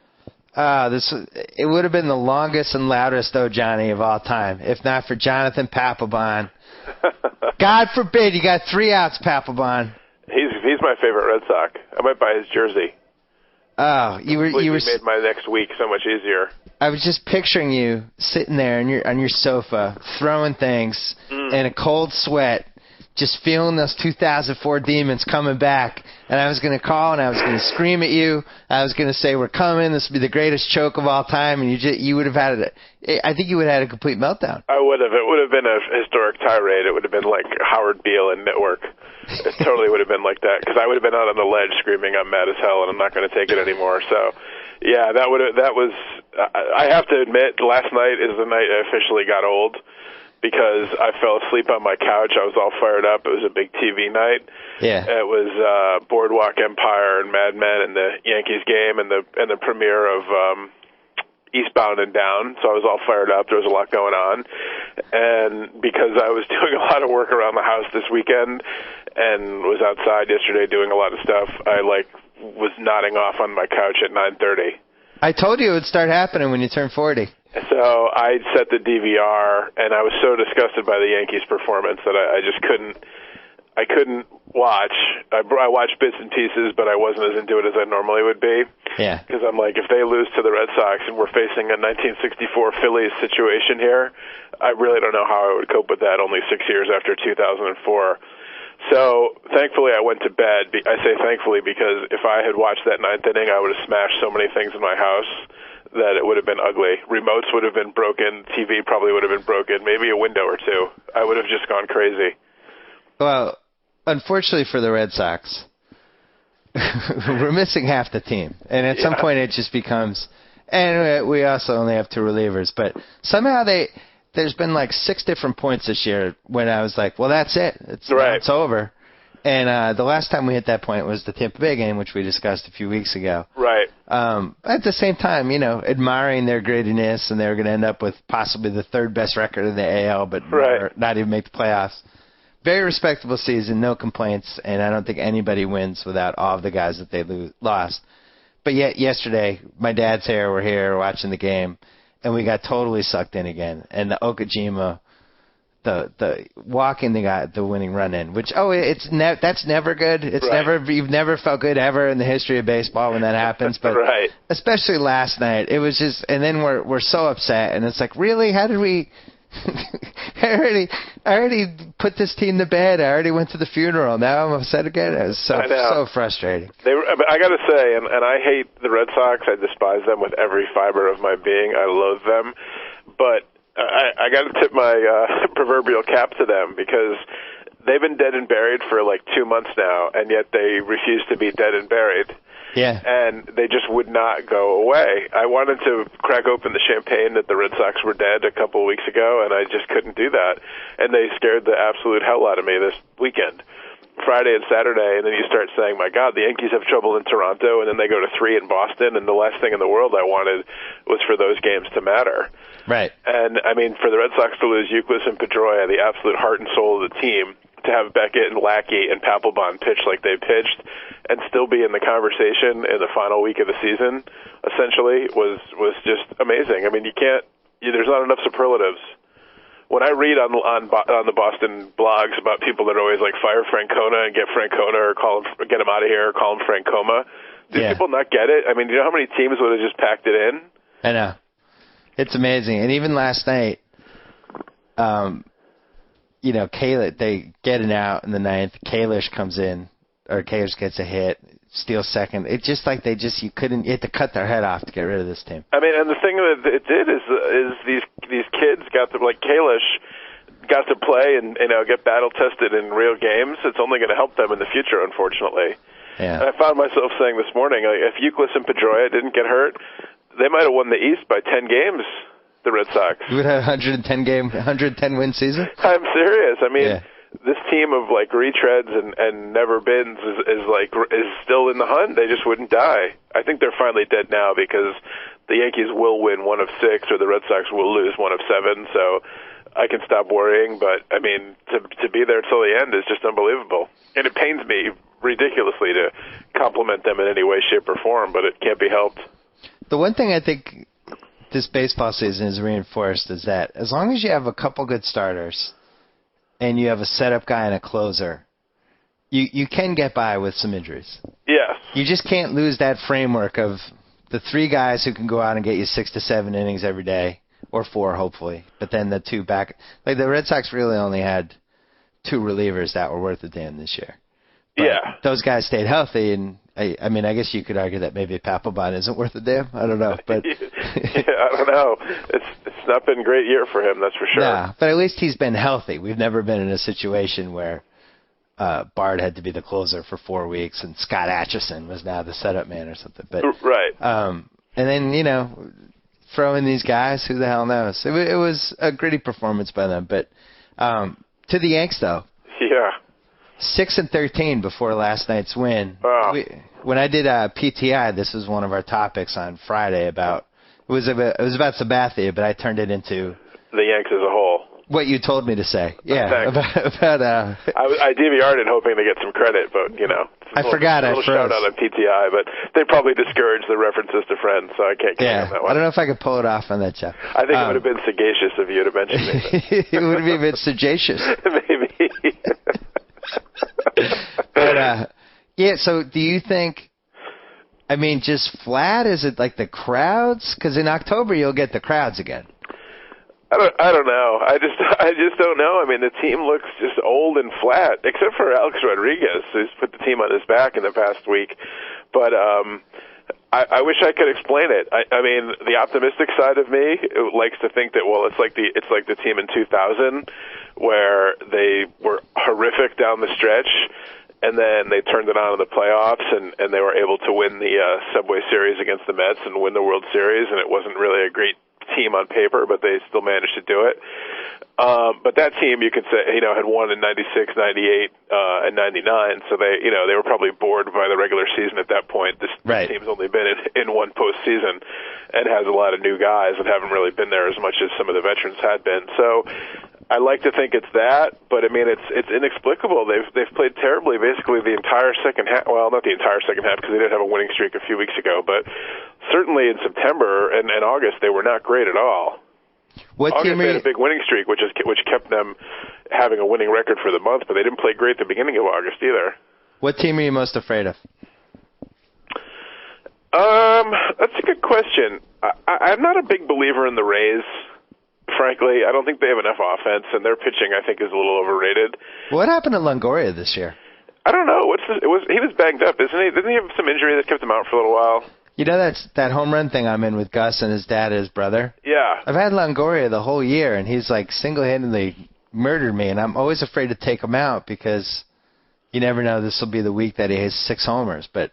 It would have been the longest and loudest "Oh Johnny" of all time, if not for Jonathan Papelbon. God forbid you got 3 outs, Papelbon. He's my favorite Red Sox. I might buy his jersey. Oh, you made my next week so much easier. I was just picturing you sitting there on your sofa, throwing things in a cold sweat, just feeling those 2004 demons coming back. And I was going to call and I was going to scream at you. I was going to say, "We're coming. This will be the greatest choke of all time." And you would have had it. I think you would have had a complete meltdown. I would have. It would have been a historic tirade. It would have been like Howard Beale and Network. It totally would have been like that because I would have been out on the ledge screaming, "I'm mad as hell and I'm not going to take it anymore." So, yeah, that was. I have to admit, last night is the night I officially got old. Because I fell asleep on my couch. I was all fired up. It was a big TV night. Yeah. It was Boardwalk Empire and Mad Men and the Yankees game and the premiere of Eastbound and Down. So I was all fired up. There was a lot going on. And because I was doing a lot of work around the house this weekend and was outside yesterday doing a lot of stuff, I was nodding off on my couch at 9:30. I told you it would start happening when you turn 40. So I set the DVR, and I was so disgusted by the Yankees' performance that I just couldn't watch. I watched bits and pieces, but I wasn't as into it as I normally would be. Yeah. Because I'm like, if they lose to the Red Sox and we're facing a 1964 Phillies situation here, I really don't know how I would cope with that only 6 years after 2004. So thankfully I went to bed. I say thankfully because if I had watched that 9th inning, I would have smashed so many things in my house that it would have been ugly. Remotes would have been broken. TV probably would have been broken. Maybe a window or two. I would have just gone crazy. Well, unfortunately for the Red Sox, we're missing half the team. And at some point it just becomes... And we also only have 2 relievers. But somehow there's been 6 different points this year when I was like, well, that's it. It's over. And the last time we hit that point was the Tampa Bay game, which we discussed a few weeks ago. Right. At the same time, admiring their grittiness, and they were going to end up with possibly the 3rd best record in the AL, but not even make the playoffs. Very respectable season, no complaints, and I don't think anybody wins without all of the guys that they lost. But yet yesterday, my dad's here, we're here watching the game, and we got totally sucked in again. And the Okajima, the walking the winning run in, which that's never good. It's you've never felt good ever in the history of baseball when that happens, but especially last night, it was just. And then we're so upset, and it's like, really, how did we? I already put this team to bed. I already went to the funeral. Now I'm upset again. It was so frustrating. I got to say, and I hate the Red Sox. I despise them with every fiber of my being. I loathe them, but I got to tip my proverbial cap to them because they've been dead and buried for like 2 months now, and yet they refuse to be dead and buried. Yeah. And they just would not go away. I wanted to crack open the champagne that the Red Sox were dead a couple of weeks ago, and I just couldn't do that. And they scared the absolute hell out of me this weekend. Friday and Saturday, and then you start saying, my God, the Yankees have trouble in Toronto, and then they go to 3 in Boston, and the last thing in the world I wanted was for those games to matter. Right. And, I mean, for the Red Sox to lose Euclid and Pedroia, the absolute heart and soul of the team, to have Beckett and Lackey and Papelbon pitch like they pitched and still be in the conversation in the final week of the season, essentially, was just amazing. I mean, there's not enough superlatives. When I read on the Boston blogs about people that are always like fire Francona and get Francona or get him out of here or call him Francoma, do people not get it? I mean, do you know how many teams would have just packed it in? I know. It's amazing. And even last night, Kalish, they get it out in the 9th. Kalish comes in, or Kalish gets a hit, steals second. It's just like you had to cut their head off to get rid of this team. I mean, and the thing that it did is these kids got to, like Kalish, got to play and get battle tested in real games. It's only going to help them in the future, unfortunately. Yeah. And I found myself saying this morning, if Euclid and Pedroia didn't get hurt, they might have won the East by 10 games. The Red Sox. You would have 110 win season? I'm serious. I mean, this team of like retreads and never beens is still in the hunt. They just wouldn't die. I think they're finally dead now because the Yankees will win 1 of 6 or the Red Sox will lose 1 of 7. So I can stop worrying. But I mean, to be there till the end is just unbelievable. And it pains me ridiculously to compliment them in any way, shape, or form, but it can't be helped. The one thing I think this baseball season is reinforced is that as long as you have a couple good starters and you have a setup guy and a closer, you can get by with some injuries. Yes. You just can't lose that framework of the 3 guys who can go out and get you 6 to 7 innings every day, or 4 hopefully, but then the 2 back. Like the Red Sox really only had 2 relievers that were worth a damn this year. But those guys stayed healthy, and I mean, I guess you could argue that maybe Papelbon isn't worth a damn. I don't know, but I don't know. It's not been a great year for him, that's for sure. Yeah, but at least he's been healthy. We've never been in a situation where Bard had to be the closer for 4 weeks and Scott Atchison was now the setup man or something. But right. And then throw in these guys. Who the hell knows? It was a gritty performance by them. But to the Yanks though. Yeah. 6-13 before last night's win. Wow. When I did PTI, this was one of our topics on Friday about it was about Sabathia, but I turned it into the Yanks as a whole. What you told me to say, about I DVR'd it hoping to get some credit, but I forgot. A little shout out on PTI, but they probably discouraged the references to Friends, so I can't get on that one. I don't know if I could pull it off on that, Jeff. I think it would have been sagacious of you to mention it. It would have been a bit sagacious. Maybe. But so do you think? I mean, just flat? Is it like the crowds? Because in October you'll get the crowds again. I don't know. I just don't know. I mean, the team looks just old and flat, except for Alex Rodriguez, who's put the team on his back in the past week. But I wish I could explain it. I mean, the optimistic side of me likes to think that it's like the team in 2000 where they were horrific down the stretch. And then they turned it on in the playoffs, and they were able to win the Subway Series against the Mets and win the World Series. And it wasn't really a great team on paper, but they still managed to do it. But that team, you could say, had won in 96, 98, and 99. So they were probably bored by the regular season at that point. This team's only been in one postseason and has a lot of new guys that haven't really been there as much as some of the veterans had been. So I like to think it's that, but I mean, it's inexplicable. They've played terribly basically the entire second half. Well, not the entire second half because they did have a winning streak a few weeks ago, but certainly in September and August they were not great at all. August they had a big winning streak, which kept them having a winning record for the month, but they didn't play great at the beginning of August either. What team are you most afraid of? That's a good question. I'm not a big believer in the Rays. Frankly, I don't think they have enough offense, and their pitching, I think, is a little overrated. What happened to Longoria this year? I don't know. He was banged up, isn't he? Didn't he have some injury that kept him out for a little while? That's that home run thing I'm in with Gus and his dad and his brother? Yeah. I've had Longoria the whole year, and he's like single-handedly murdered me, and I'm always afraid to take him out because you never know. This will be the week that he has 6 homers, but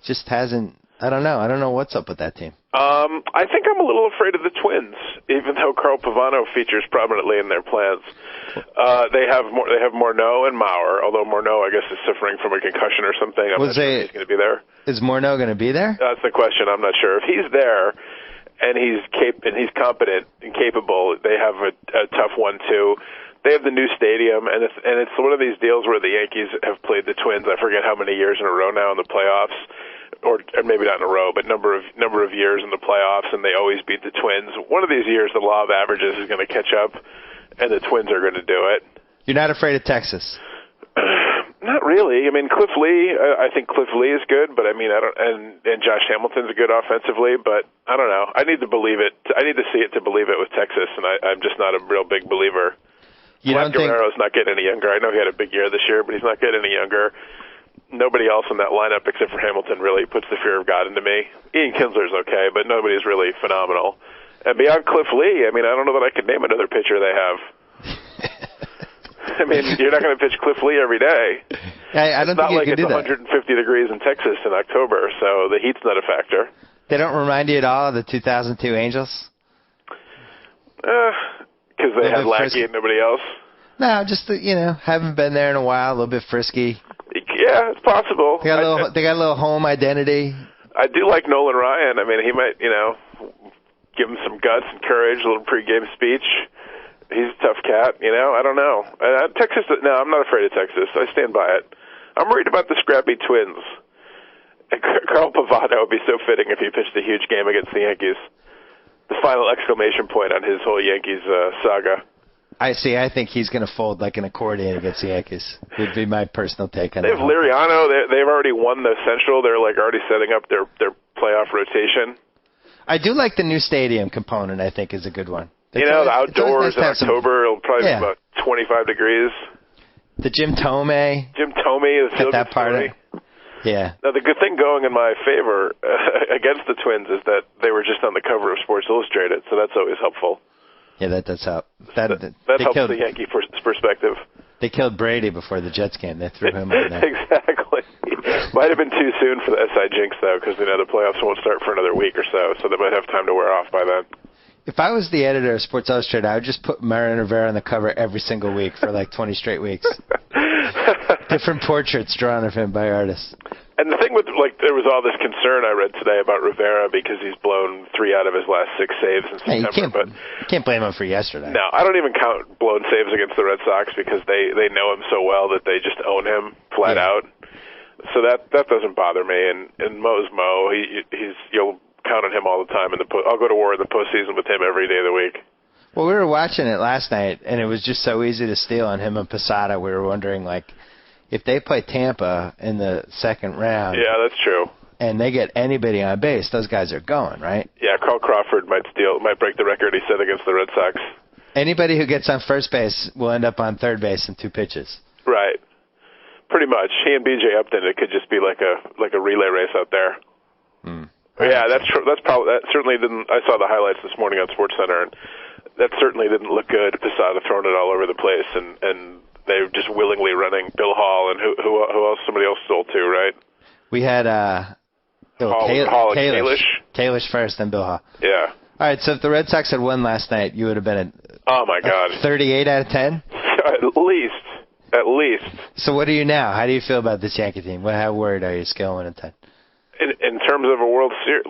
just hasn't. I don't know. I don't know what's up with that team. I think I'm a little afraid of the Twins, even though Carl Pavano features prominently in their plans. They have Morneau and Mauer, although Morneau, I guess, is suffering from a concussion or something. I'm not sure if he's going to be there. Is Morneau going to be there? That's the question. I'm not sure. If he's there and he's competent and capable, they have a tough one too. They have the new stadium, and it's one of these deals where the Yankees have played the Twins. I forget how many years in a row now in the playoffs. Or maybe not in a row, but number of years in the playoffs, and they always beat the Twins. One of these years, the law of averages is going to catch up, and the Twins are going to do it. You're not afraid of Texas? Not really. I mean, Cliff Lee. I think Cliff Lee is good, but I mean, I don't. And Josh Hamilton's good offensively, but I don't know. I need to believe it. I need to see it to believe it with Texas, and I'm just not a real big believer. Vlad Guerrero's not getting any younger. I know he had a big year this year, but he's not getting any younger. Nobody else in that lineup except for Hamilton really puts the fear of God into me. Ian Kinsler's okay, but nobody's really phenomenal. And beyond Cliff Lee, I mean, I don't know that I could name another pitcher they have. I mean, you're not going to pitch Cliff Lee every day. I don't think you can do that. It's not like it's 150 degrees in Texas in October, so the heat's not a factor. They don't remind you at all of the 2002 Angels? Because they had Lackey and nobody else? No, just, haven't been there in a while, a little bit frisky. Yeah, it's possible. They got a little home identity. I do like Nolan Ryan. I mean, he might, give him some guts and courage, a little pregame speech. He's a tough cat, I don't know. Texas, no, I'm not afraid of Texas. I stand by it. I'm worried about the scrappy Twins. And Carl Pavano would be so fitting if he pitched a huge game against the Yankees. The final exclamation point on his whole Yankees saga. I think he's going to fold like an accordion against the Yankees. Would be my personal take on it. They have Liriano. They've already won the Central. They're already setting up their playoff rotation. I do like the new stadium component. I think is a good one. The outdoors in October, it'll probably be about 25 degrees. The Jim Thome. The field that part of it. Yeah. Now, the good thing going in my favor against the Twins is that they were just on the cover of Sports Illustrated, so that's always helpful. Yeah, that does help. That helps the Yankee perspective. They killed Brady before the Jets game. They threw him on there. Exactly. Might have been too soon for the SI Jinx, though, because the playoffs won't start for another week or so they might have time to wear off by then. If I was the editor of Sports Illustrated, I would just put Mariano Rivera on the cover every single week for 20 straight weeks. Different portraits drawn of him by artists. And the thing with, there was all this concern I read today about Rivera because he's blown 3 out of his last 6 saves in September. You can't blame him for yesterday. No, I don't even count blown saves against the Red Sox because they know him so well that they just own him flat out. So that doesn't bother me. And Mo's Mo. You'll count on him all the time. I'll go to war in the postseason with him every day of the week. Well, we were watching it last night, and it was just so easy to steal on him and Posada. We were wondering, if they play Tampa in the second round. Yeah, that's true. And they get anybody on base, those guys are going, right? Yeah, Carl Crawford might break the record he set against the Red Sox. Anybody who gets on first base will end up on third base in 2 pitches. Right. Pretty much. He and B.J. Upton, it could just be like a relay race out there. Yeah, that's true. That certainly didn't. I saw the highlights this morning on SportsCenter, and that certainly didn't look good. Posada throwing it all over the place, and they were just willingly running Bill Hall and who else? Somebody else stole too, right? We had Kalish first, then Bill Hall. Yeah. All right, so if the Red Sox had won last night, you would have been oh my God, 38 out of 10. At least. So what are you now? How do you feel about this Yankee team? How worried are you? Scale 1 to 10. In terms of a World Series,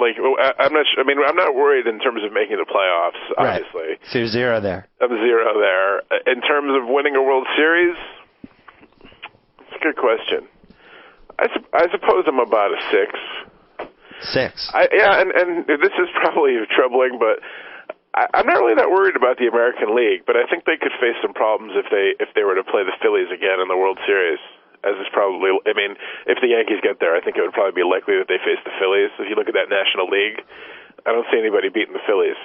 I'm not. I'm not worried in terms of making the playoffs. Obviously, right. So you're 0 there. I'm 0 there. In terms of winning a World Series, it's a good question. I suppose I'm about a 6. 6. And this is probably troubling, but I'm not really that worried about the American League. But I think they could face some problems if they were to play the Phillies again in the World Series. As is probably, if the Yankees get there, I think it would probably be likely that they face the Phillies. If you look at that National League, I don't see anybody beating the Phillies.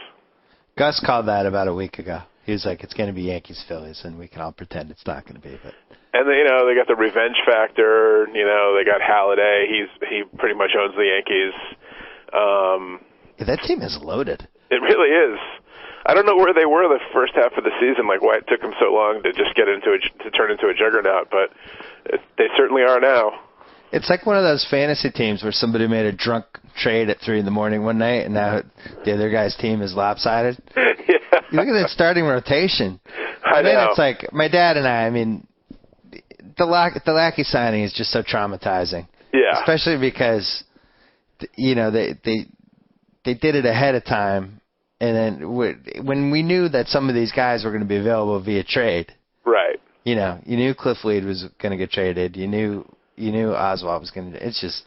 Gus called that about a week ago. He was like, it's going to be Yankees-Phillies, and we can all pretend it's not going to be. But And they got the revenge factor. They got Halladay. He pretty much owns the Yankees. That team is loaded. It really is. I don't know where they were the first half of the season, like why it took them so long to just get to turn into a juggernaut, but they certainly are now. It's like one of those fantasy teams where somebody made a drunk trade at 3 a.m. one night, and now the other guy's team is lopsided. Yeah. You look at that starting rotation. I know. Then it's like my dad and I mean, the Lackey signing is just so traumatizing. Yeah. Especially because, you know, they did it ahead of time, and then when we knew that some of these guys were going to be available via trade. Right. You know, you knew Cliff Lead was going to get traded. You knew Oswald was going to. It's just.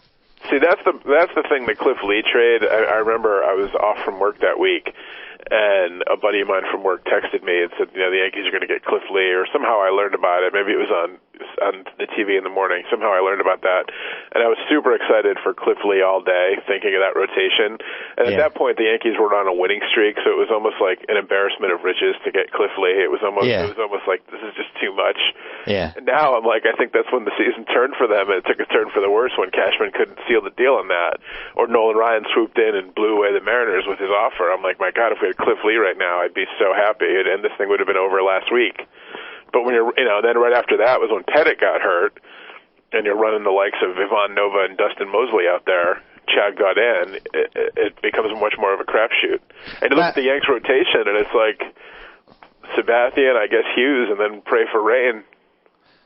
See, that's the thing. The Cliff Lee trade. I remember I was off from work that week, and a buddy of mine from work texted me and said, the Yankees are going to get Cliff Lee, or somehow I learned about it. Maybe it was on the TV in the morning. Somehow I learned about that, and I was super excited for Cliff Lee all day, thinking of that rotation. And at that point, the Yankees were on a winning streak, so it was almost like an embarrassment of riches to get Cliff Lee. It was almost like this is just too much. Yeah. And now I'm like, I think that's when the season turned for them, and it took a turn for the worse when Cashman couldn't seal the deal on that, or Nolan Ryan swooped in and blew away the Mariners with his offer. I'm like, my God, if we had Cliff Lee right now, I'd be so happy, and this thing would have been over last week. But when you're, then right after that was when Pettit got hurt, and you're running the likes of Ivan Nova and Dustin Mosley out there. Chad got in. It becomes much more of a crapshoot. And you look at the Yanks rotation, and it's like Sabathia, I guess Hughes, and then pray for rain.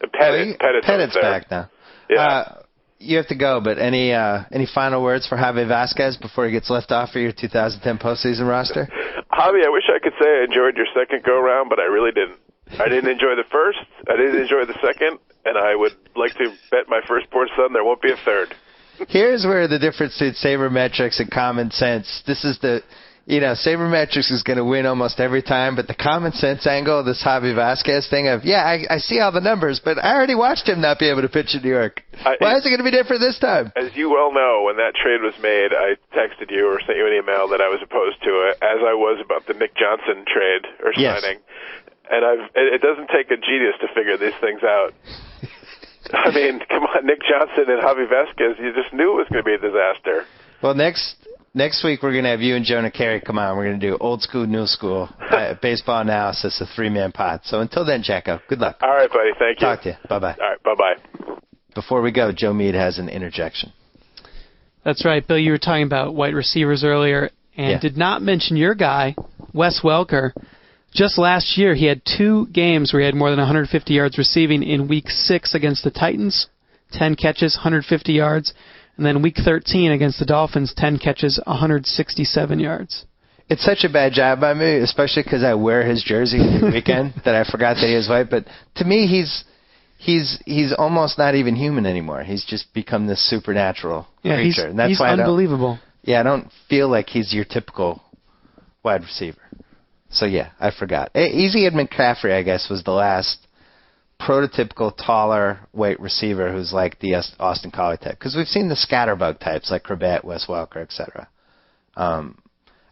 And Pettit's back now. Yeah. You have to go, but any final words for Javi Vasquez before he gets left off for your 2010 postseason roster? Javi, I wish I could say I enjoyed your second go-round, but I really didn't. I didn't enjoy the first, I didn't enjoy the second, and I would like to bet my firstborn son there won't be a third. Here's where the difference between sabermetrics and common sense. This is the, sabermetrics is going to win almost every time, but the common sense angle of this Javi Vasquez thing of, I see all the numbers, but I already watched him not be able to pitch in New York. Why is it going to be different this time? As you well know, when that trade was made, I texted you or sent you an email that I was opposed to it, as I was about the Nick Johnson trade or signing. And it doesn't take a genius to figure these things out. I mean, come on, Nick Johnson and Javi Vasquez, you just knew it was going to be a disaster. Well, next week we're going to have you and Jonah Carey come on. We're going to do old school, new school, baseball analysis, a 3-man pot. So until then, JackO, good luck. All right, buddy, thank you. Talk to you. Bye-bye. All right, bye-bye. Before we go, Joe Meade has an interjection. That's right, Bill. You were talking about white receivers earlier and did not mention your guy, Wes Welker. Just last year, he had 2 games where he had more than 150 yards receiving in Week 6 against the Titans, 10 catches, 150 yards, and then Week 13 against the Dolphins, 10 catches, 167 yards. It's such a bad job by me, especially because I wear his jersey every weekend that I forgot that he was white. But to me, he's almost not even human anymore. He's just become this supernatural creature. And that's he's why unbelievable. I don't feel like he's your typical wide receiver. So, I forgot. Easy Ed McCaffrey, I guess, was the last prototypical taller white receiver who's like the Austin Collie type. Because we've seen the scatterbug types like Corbett, Wes Welker, etc. I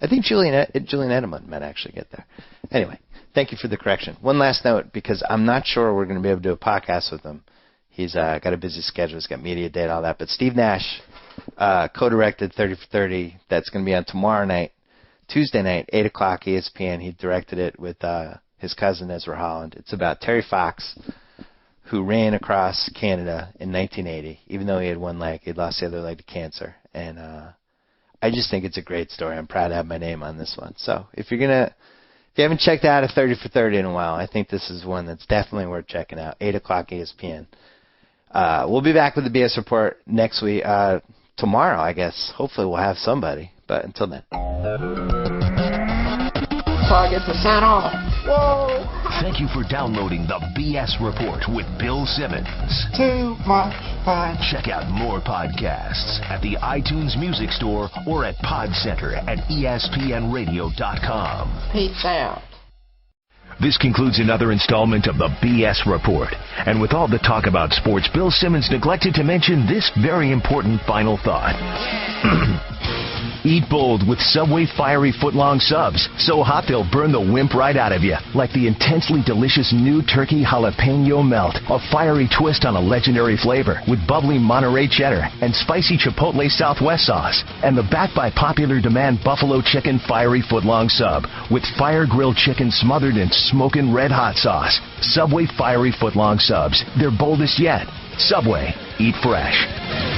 think Julian Edelman might actually get there. Anyway, thank you for the correction. One last note, because I'm not sure we're going to be able to do a podcast with him. He's got a busy schedule. He's got media day and all that. But Steve Nash co-directed 30 for 30. That's going to be on tomorrow night. Tuesday night, 8 o'clock, ESPN. He directed it with his cousin, Ezra Holland. It's about Terry Fox, who ran across Canada in 1980. Even though he had one leg, he'd lost the other leg to cancer. And I just think it's a great story. I'm proud to have my name on this one. So if you haven't checked out a 30 for 30 in a while, I think this is one that's definitely worth checking out. 8 o'clock, ESPN. We'll be back with the BS Report next week. Tomorrow, I guess. Hopefully we'll have somebody. But until then. Target to sign off. Whoa! Thank you for downloading the BS Report with Bill Simmons. Too much fun. Check out more podcasts at the iTunes Music Store or at Podcenter at ESPNRadio.com. Peace out. This concludes another installment of the BS Report. And with all the talk about sports, Bill Simmons neglected to mention this very important final thought. Eat bold with Subway fiery footlong subs. So hot they'll burn the wimp right out of you. Like the intensely delicious new turkey jalapeno melt. A fiery twist on a legendary flavor with bubbly Monterey cheddar and spicy chipotle Southwest sauce. And the backed by popular demand buffalo chicken fiery footlong sub with fire grilled chicken smothered in smoking red hot sauce. Subway fiery footlong subs. They're boldest yet. Subway. Eat fresh.